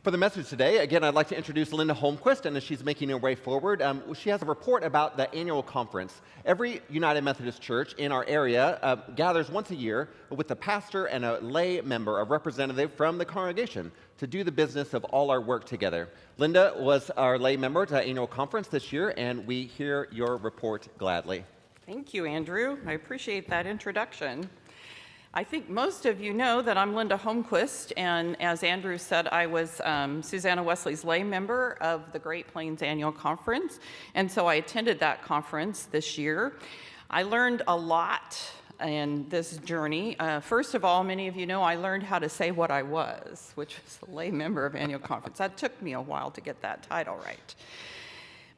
For the message today, again, I'd like to introduce Linda Holmquist, and as she's making her way forward, she has a report about the annual conference. Every United Methodist Church in our area gathers once a year with the pastor and a lay member, a representative from the congregation, to do the business of all our work together. Linda was our lay member to the annual conference this year, and we hear your report gladly. Thank you, Andrew. I appreciate that introduction. I think most of you know that I'm Linda Holmquist, and as Andrew said, I was Susanna Wesley's lay member of the Great Plains Annual Conference, and so I attended that conference this year. I learned a lot in this journey. First of all, many of you know I learned how to say what I was, which was a lay member of Annual Conference. That took me a while to get that title right.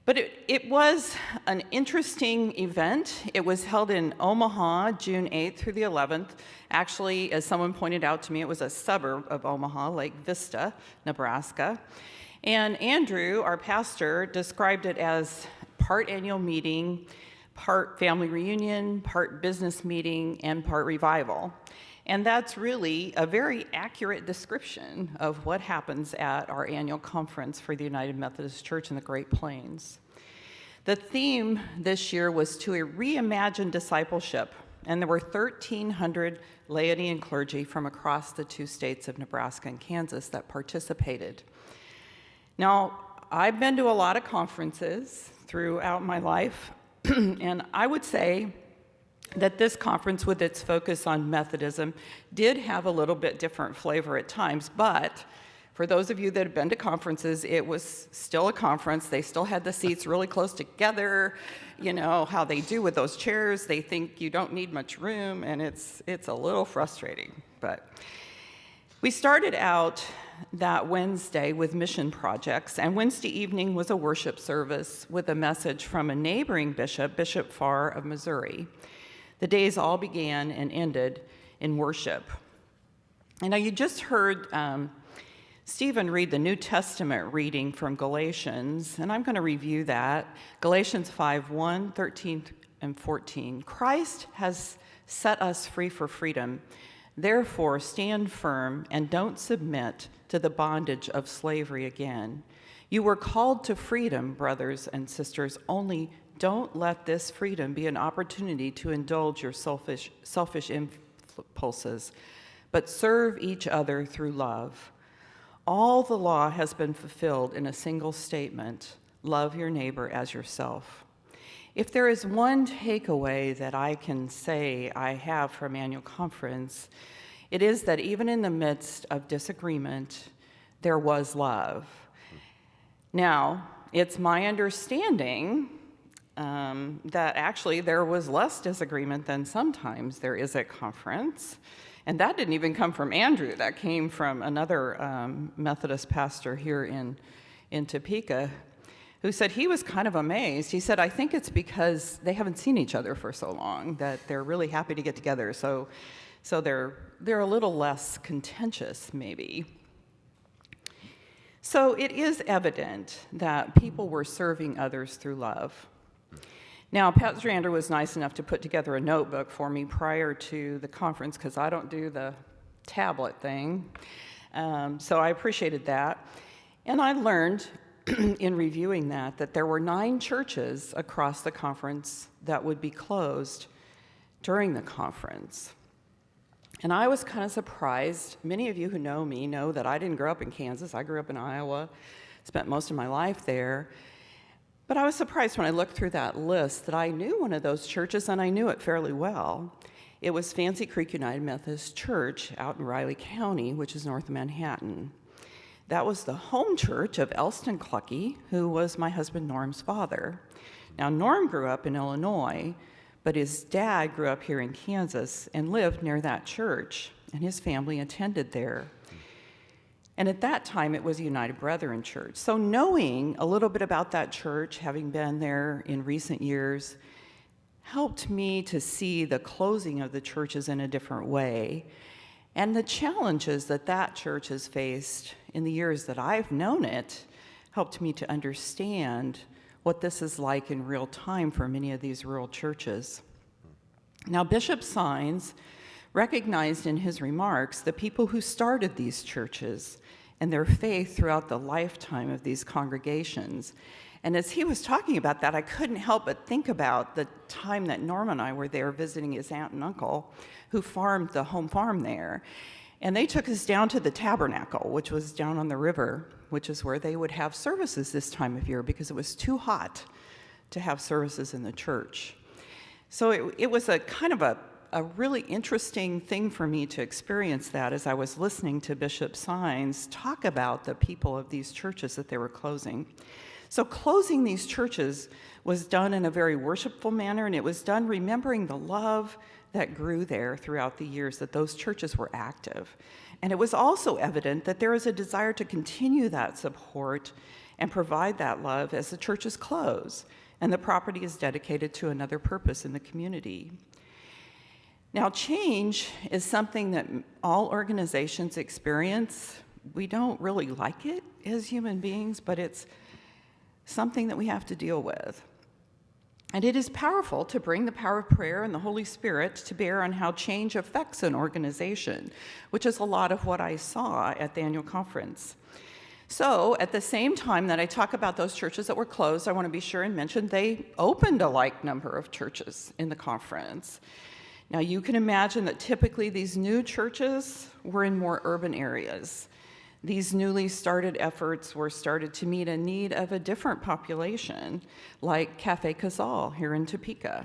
But it was an interesting event. It was held in Omaha, June 8th through the 11th. Actually, as someone pointed out to me, it was a suburb of Omaha, Lake Vista, Nebraska. And Andrew, our pastor, described it as part annual meeting, part family reunion, part business meeting, and part revival. And that's really a very accurate description of what happens at our annual conference for the United Methodist Church in the Great Plains. The theme this year was to reimagine discipleship, and there were 1,300 laity and clergy from across the two states of Nebraska and Kansas that participated. Now, I've been to a lot of conferences throughout my life, and I would say that this conference, with its focus on Methodism, did have a little bit different flavor at times, but for those of you that have been to conferences, it was still a conference. They still had the seats really close together. You know how they do with those chairs. They think you don't need much room, and it's a little frustrating. But we started out that Wednesday with mission projects, and Wednesday evening was a worship service with a message from a neighboring bishop, Bishop Farr of Missouri. The days all began and ended in worship. And now you just heard Stephen read the New Testament reading from Galatians, and I'm going to review that. Galatians 5:1, 13, and 14. Christ has set us free for freedom. Therefore, stand firm and don't submit to the bondage of slavery again. You were called to freedom, brothers and sisters, only don't let this freedom be an opportunity to indulge your selfish impulses, but serve each other through love. All the law has been fulfilled in a single statement: love your neighbor as yourself. If there is one takeaway that I can say I have from annual conference, it is that even in the midst of disagreement, there was love. Now, it's my understanding that actually there was less disagreement than sometimes there is at conference. And that didn't even come from Andrew. That came from another Methodist pastor here in Topeka, who said he was kind of amazed. He said, I think it's because they haven't seen each other for so long that they're really happy to get together. So they're a little less contentious, maybe. So it is evident that people were serving others through love. Now, Pastor Andrew was nice enough to put together a notebook for me prior to the conference, because I don't do the tablet thing. So I appreciated that. And I learned in reviewing that there were 9 churches across the conference that would be closed during the conference. And I was kind of surprised. Many of you who know me know that I didn't grow up in Kansas. I grew up in Iowa, spent most of my life there. But I was surprised when I looked through that list that I knew one of those churches, and I knew it fairly well. It was Fancy Creek United Methodist Church out in Riley County, which is north of Manhattan. That was the home church of Elston Clucky, who was my husband Norm's father. Now, Norm grew up in Illinois, but his dad grew up here in Kansas and lived near that church, and his family attended there. And at that time, it was a United Brethren church. So knowing a little bit about that church, having been there in recent years, helped me to see the closing of the churches in a different way, and the challenges that that church has faced in the years that I've known it helped me to understand what this is like in real time for many of these rural churches. Now, Bishop Sines recognized in his remarks the people who started these churches and their faith throughout the lifetime of these congregations. And as he was talking about that, I couldn't help but think about the time that Norm and I were there visiting his aunt and uncle who farmed the home farm there. And they took us down to the Tabernacle, which was down on the river, which is where they would have services this time of year because it was too hot to have services in the church. So it was a kind of a really interesting thing for me to experience that as I was listening to Bishop Sines talk about the people of these churches that they were closing. So closing these churches was done in a very worshipful manner, and it was done remembering the love that grew there throughout the years that those churches were active. And it was also evident that there is a desire to continue that support and provide that love as the churches close and the property is dedicated to another purpose in the community. Now, change is something that all organizations experience. We don't really like it as human beings, but it's something that we have to deal with. And it is powerful to bring the power of prayer and the Holy Spirit to bear on how change affects an organization, which is a lot of what I saw at the annual conference. So at the same time that I talk about those churches that were closed, I want to be sure and mention they opened a like number of churches in the conference. Now you can imagine that typically these new churches were in more urban areas. These newly started efforts were started to meet a need of a different population, like Cafe Casal here in Topeka.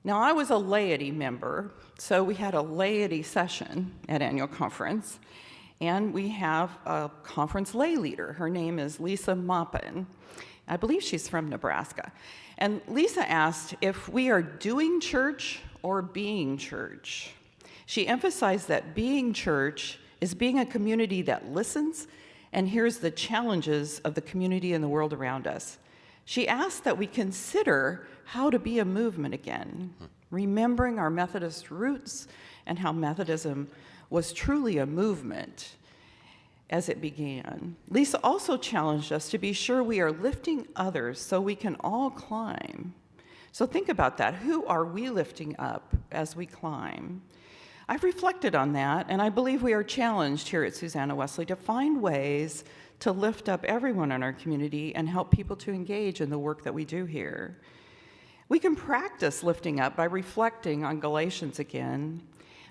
Now, I was a laity member, so we had a laity session at annual conference, and we have a conference lay leader. Her name is Lisa Maupin. I believe she's from Nebraska. And Lisa asked if we are doing church or being church. She emphasized that being church is being a community that listens and hears the challenges of the community and the world around us. She asked that we consider how to be a movement again, remembering our Methodist roots and how Methodism was truly a movement as it began. Lisa also challenged us to be sure we are lifting others so we can all climb. So think about that. Who are we lifting up as we climb? I've reflected on that, and I believe we are challenged here at Susanna Wesley to find ways to lift up everyone in our community and help people to engage in the work that we do here. We can practice lifting up by reflecting on Galatians again,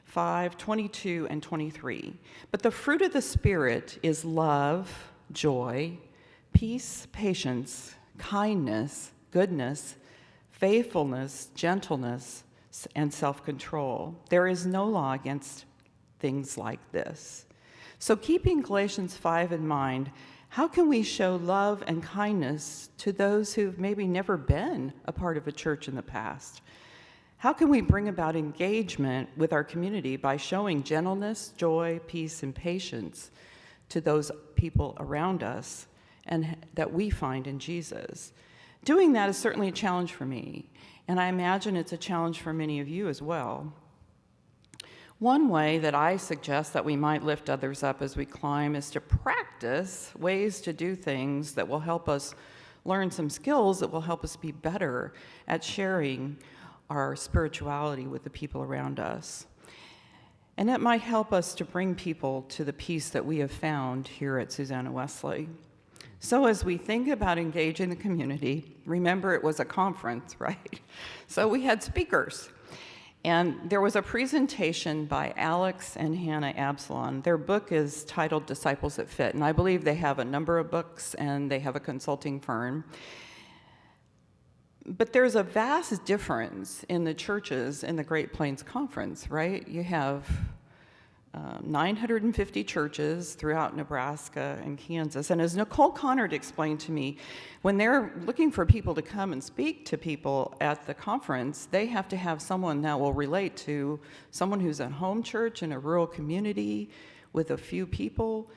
5:22 and 23. But the fruit of the Spirit is love, joy, peace, patience, kindness, goodness, faithfulness, gentleness, and self-control. There is no law against things like this. So keeping Galatians 5 in mind, how can we show love and kindness to those who've maybe never been a part of a church in the past? How can we bring about engagement with our community by showing gentleness, joy, peace, and patience to those people around us and that we find in Jesus? Doing that is certainly a challenge for me. And I imagine it's a challenge for many of you as well. One way that I suggest that we might lift others up as we climb is to practice ways to do things that will help us learn some skills that will help us be better at sharing our spirituality with the people around us. And that might help us to bring people to the peace that we have found here at Susanna Wesley. So as we think about engaging the community, remember it was a conference, right? So we had speakers. And there was a presentation by Alex and Hannah Absalon. Their book is titled Disciples That Fit, and I believe they have a number of books and they have a consulting firm. But there's a vast difference in the churches in the Great Plains Conference, right? You have 950 churches throughout Nebraska and Kansas. And as Nicole Connard explained to me, when they're looking for people to come and speak to people at the conference, they have to have someone that will relate to someone who's at home church in a rural community with a few people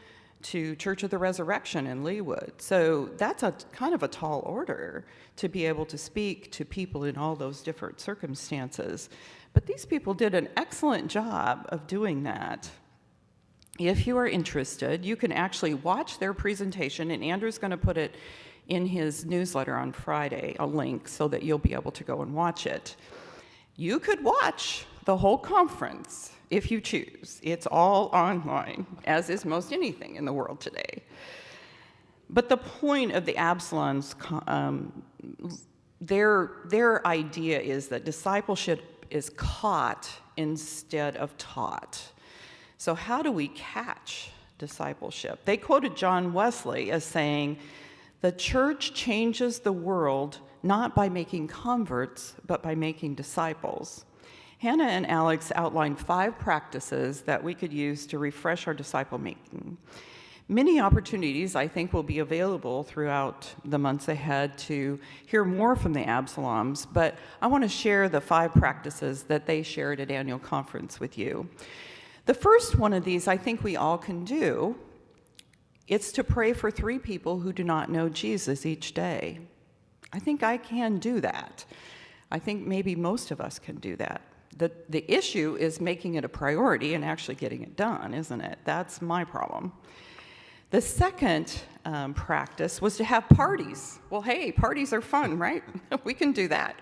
to Church of the Resurrection in Leawood. So that's a kind of a tall order to be able to speak to people in all those different circumstances. But these people did an excellent job of doing that. If you are interested, you can actually watch their presentation, and Andrew's going to put it in his newsletter on Friday, a link, so that you'll be able to go and watch it. You could watch the whole conference if you choose. It's all online, as is most anything in the world today. But the point of the Absalons, their idea is that discipleship is caught instead of taught. So how do we catch discipleship? They quoted John Wesley as saying, "The church changes the world not by making converts, but by making disciples." Hannah and Alex outlined 5 practices that we could use to refresh our disciple making. Many opportunities, I think, will be available throughout the months ahead to hear more from the Absaloms, but I want to share the 5 practices that they shared at annual conference with you. The first one of these I think we all can do. It's to pray for 3 people who do not know Jesus each day. I think I can do that. I think maybe most of us can do that. The issue is making it a priority and actually getting it done, isn't it? That's my problem. The second practice was to have parties. Well, hey, parties are fun, right? We can do that.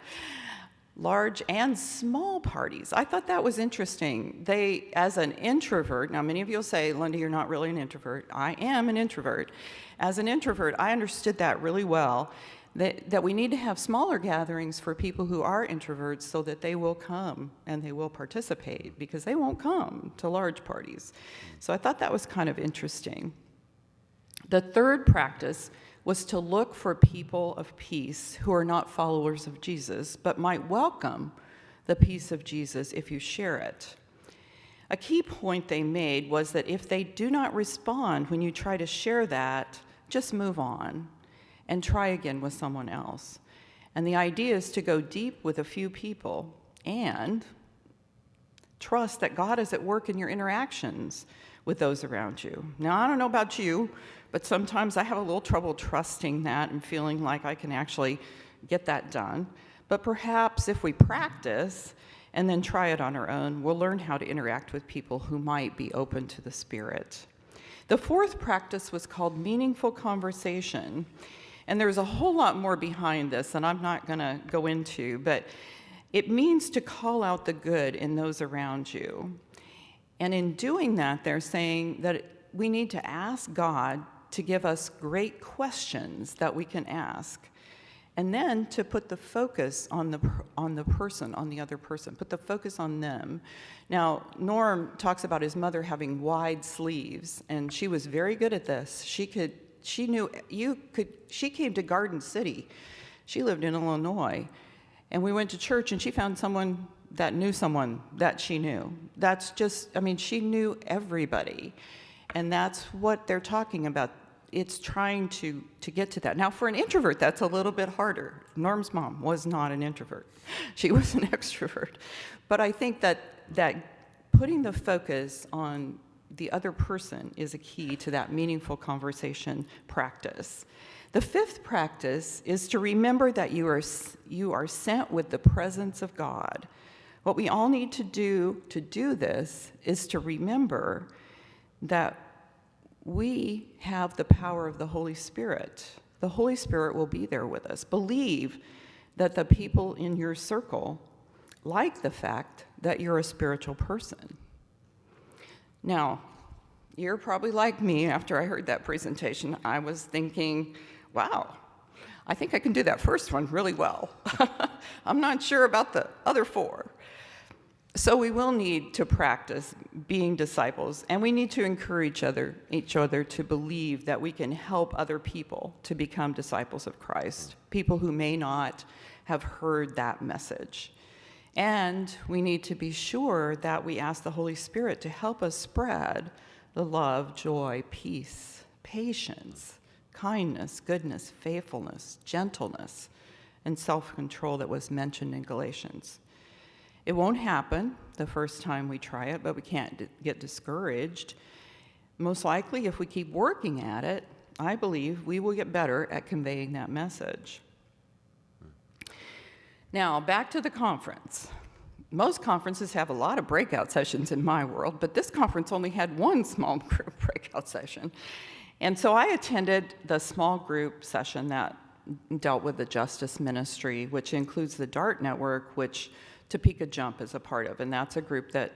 Large and small parties. I thought that was interesting. They, as an introvert, now many of you will say, Linda, you're not really an introvert. I am an introvert. As an introvert, I understood that really well, that we need to have smaller gatherings for people who are introverts so that they will come and they will participate, because they won't come to large parties. So I thought that was kind of interesting. The third practice was to look for people of peace who are not followers of Jesus, but might welcome the peace of Jesus if you share it. A key point they made was that if they do not respond when you try to share that, just move on and try again with someone else. And the idea is to go deep with a few people and trust that God is at work in your interactions with those around you. Now, I don't know about you, but sometimes I have a little trouble trusting that and feeling like I can actually get that done. But perhaps if we practice and then try it on our own, we'll learn how to interact with people who might be open to the Spirit. The fourth practice was called meaningful conversation. And there's a whole lot more behind this, and I'm not going to go into, but it means to call out the good in those around you. And in doing that, they're saying that we need to ask God to give us great questions that we can ask, and then to put the focus on the person, on the other person, put the focus on them. Now, Norm talks about his mother having wide sleeves, and she was very good at this. She came to Garden City. She lived in Illinois, and we went to church, and she found someone that she knew. That's just, she knew everybody, and that's what they're talking about. It's trying to get to that. Now, for an introvert, that's a little bit harder. Norm's mom was not an introvert. She was an extrovert. But I think that putting the focus on the other person is a key to that meaningful conversation practice. The fifth practice is to remember that you are sent with the presence of God. What we all need to do this is to remember that we have the power of the Holy Spirit. The Holy Spirit will be there with us. Believe that the people in your circle like the fact that you're a spiritual person. Now, you're probably like me. After I heard that presentation, I was thinking, wow, I think I can do that first one really well. I'm not sure about the other 4. So we will need to practice being disciples, and we need to encourage each other to believe that we can help other people to become disciples of Christ, people who may not have heard that message. And we need to be sure that we ask the Holy Spirit to help us spread the love, joy, peace, patience, kindness, goodness, faithfulness, gentleness, and self-control that was mentioned in Galatians. It won't happen the first time we try it, but we can't get discouraged. Most likely, if we keep working at it, I believe we will get better at conveying that message. Now, back to the conference. Most conferences have a lot of breakout sessions in my world, but this conference only had one small group breakout session. And so I attended the small group session that dealt with the justice ministry, which includes the DART network, which Topeka Jump is a part of, and that's a group that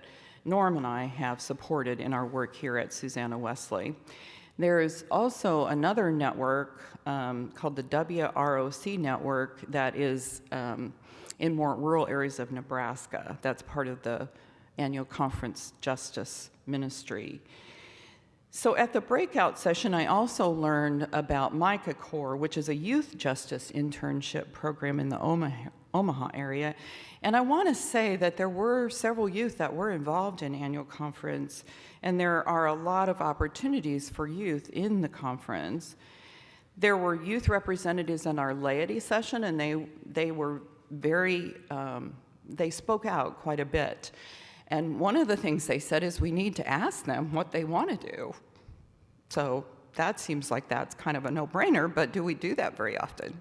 Norm and I have supported in our work here at Susanna Wesley. There is also another network called the WROC network that is in more rural areas of Nebraska. That's part of the annual conference justice ministry. So at the breakout session, I also learned about Micah Corps, which is a youth justice internship program in the Omaha area. And I want to say that there were several youth that were involved in annual conference, and there are a lot of opportunities for youth in the conference. There were youth representatives in our laity session, and they were very, they spoke out quite a bit. And one of the things they said is we need to ask them what they want to do. So that seems like that's kind of a no-brainer, but do we do that very often?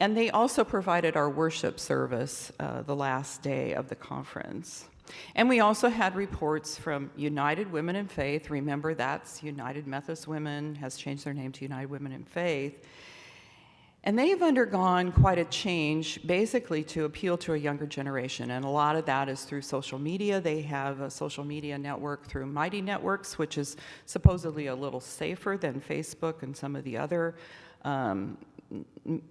And they also provided our worship service the last day of the conference. And we also had reports from United Women in Faith. Remember, that's United Methodist Women, has changed their name to United Women in Faith. And they've undergone quite a change, basically to appeal to a younger generation. And a lot of that is through social media. They have a social media network through Mighty Networks, which is supposedly a little safer than Facebook and some of the other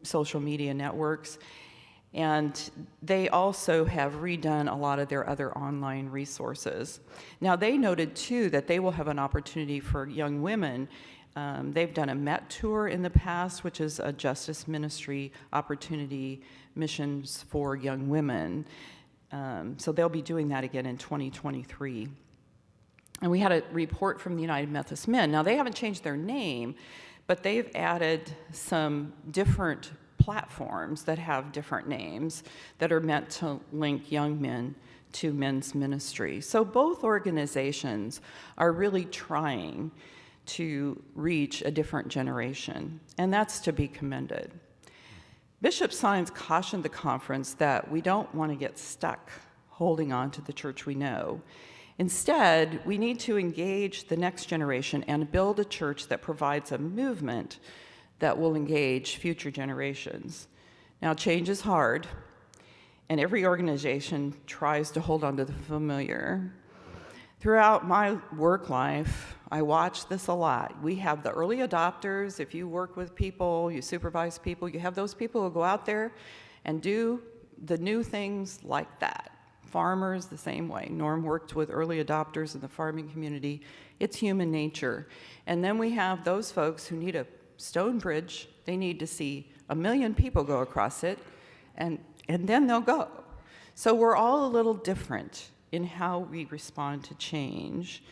social media networks. And they also have redone a lot of their other online resources. Now, they noted, too, that they will have an opportunity for young women. They've done a MET tour in the past, which is a justice ministry opportunity missions for young women. So they'll be doing that again in 2023. And we had a report from the United Methodist Men. Now, they haven't changed their name, but they've added some different platforms that have different names that are meant to link young men to men's ministry. So both organizations are really trying to reach a different generation, and that's to be commended. Bishop Sines cautioned the conference that we don't want to get stuck holding on to the church we know. Instead, we need to engage the next generation and build a church that provides a movement that will engage future generations. Now, change is hard, and every organization tries to hold on to the familiar. Throughout my work life, I watch this a lot. We have the early adopters. If you work with people, you supervise people, you have those people who go out there and do the new things like that. Farmers, the same way. Norm worked with early adopters in the farming community. It's human nature. And then we have those folks who need a stone bridge. They need to see 1 million people go across it, and then they'll go. So we're all a little different in how we respond to change.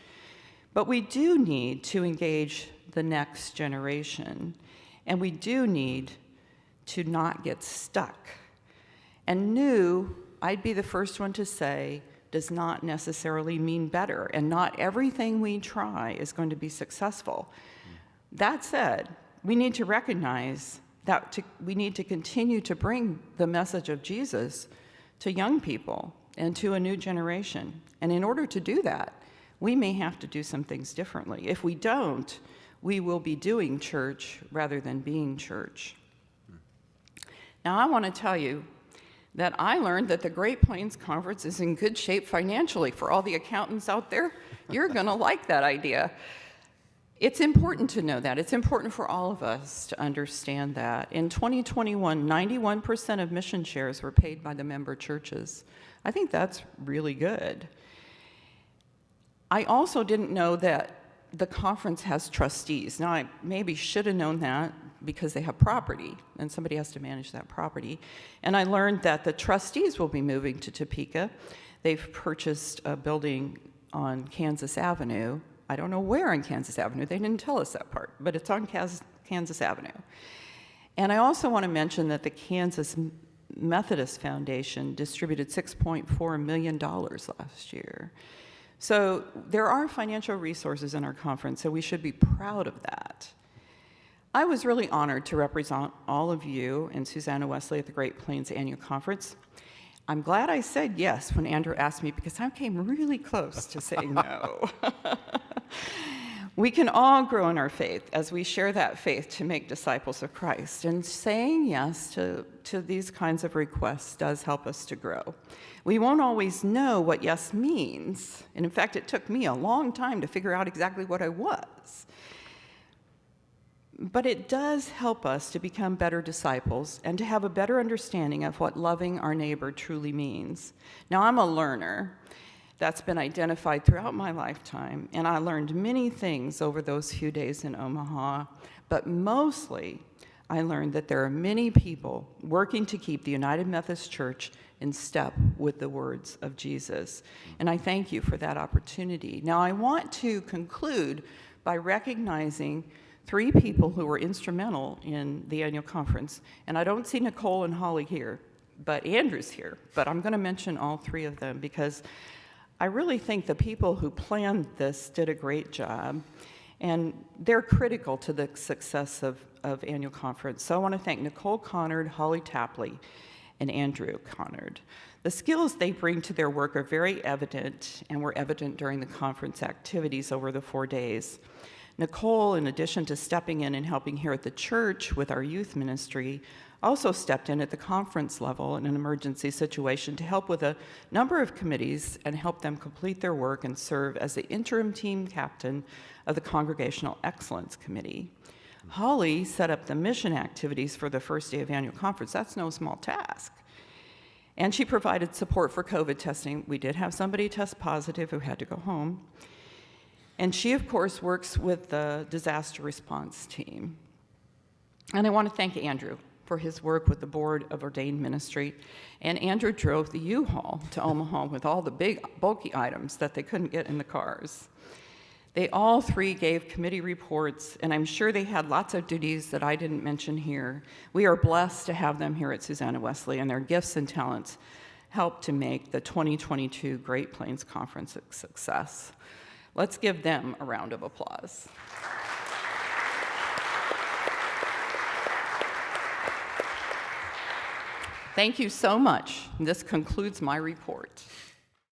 But we do need to engage the next generation, and we do need to not get stuck. And new, I'd be the first one to say, does not necessarily mean better, and not everything we try is going to be successful. That said, we need to recognize that we need to continue to bring the message of Jesus to young people and to a new generation. And in order to do that, we may have to do some things differently. If we don't, we will be doing church rather than being church. Now, I want to tell you that I learned that the Great Plains Conference is in good shape financially. For all the accountants out there, you're going to like that idea. It's important to know that. It's important for all of us to understand that. In 2021, 91% of mission shares were paid by the member churches. I think that's really good. I also didn't know that the conference has trustees. Now, I maybe should have known that because they have property, and somebody has to manage that property. And I learned that the trustees will be moving to Topeka. They've purchased a building on Kansas Avenue. I don't know where on Kansas Avenue. They didn't tell us that part, but it's on Kansas Avenue. And I also want to mention that the Kansas Methodist Foundation distributed $6.4 million last year. So there are financial resources in our conference, so we should be proud of that. I was really honored to represent all of you and Susanna Wesley at the Great Plains Annual Conference. I'm glad I said yes when Andrew asked me, because I came really close to saying no. We can all grow in our faith as we share that faith to make disciples of Christ. And saying yes to these kinds of requests does help us to grow. We won't always know what yes means. And in fact, it took me a long time to figure out exactly what I was. But it does help us to become better disciples and to have a better understanding of what loving our neighbor truly means. Now, I'm a learner. That's been identified throughout my lifetime, and I learned many things over those few days in Omaha, but mostly I learned that there are many people working to keep the United Methodist Church in step with the words of Jesus, and I thank you for that opportunity. Now, I want to conclude by recognizing 3 people who were instrumental in the annual conference, and I don't see Nicole and Holly here, but Andrew's here, but I'm going to mention all 3 of them because I really think the people who planned this did a great job, and they're critical to the success of annual conference. So I want to thank Nicole Connard, Holly Tapley, and Andrew Connard. The skills they bring to their work are very evident and were evident during the conference activities over the 4 days. Nicole, in addition to stepping in and helping here at the church with our youth ministry, also stepped in at the conference level in an emergency situation to help with a number of committees and help them complete their work and serve as the interim team captain of the Congregational Excellence Committee. Holly set up the mission activities for the first day of annual conference. That's no small task. And she provided support for COVID testing. We did have somebody test positive who had to go home. And she, of course, works with the disaster response team. And I want to thank Andrew for his work with the Board of Ordained Ministry. And Andrew drove the U-Haul to Omaha with all the big, bulky items that they couldn't get in the cars. They all 3 gave committee reports, and I'm sure they had lots of duties that I didn't mention here. We are blessed to have them here at Susanna Wesley, and their gifts and talents helped to make the 2022 Great Plains Conference a success. Let's give them a round of applause. Thank you so much. This concludes my report.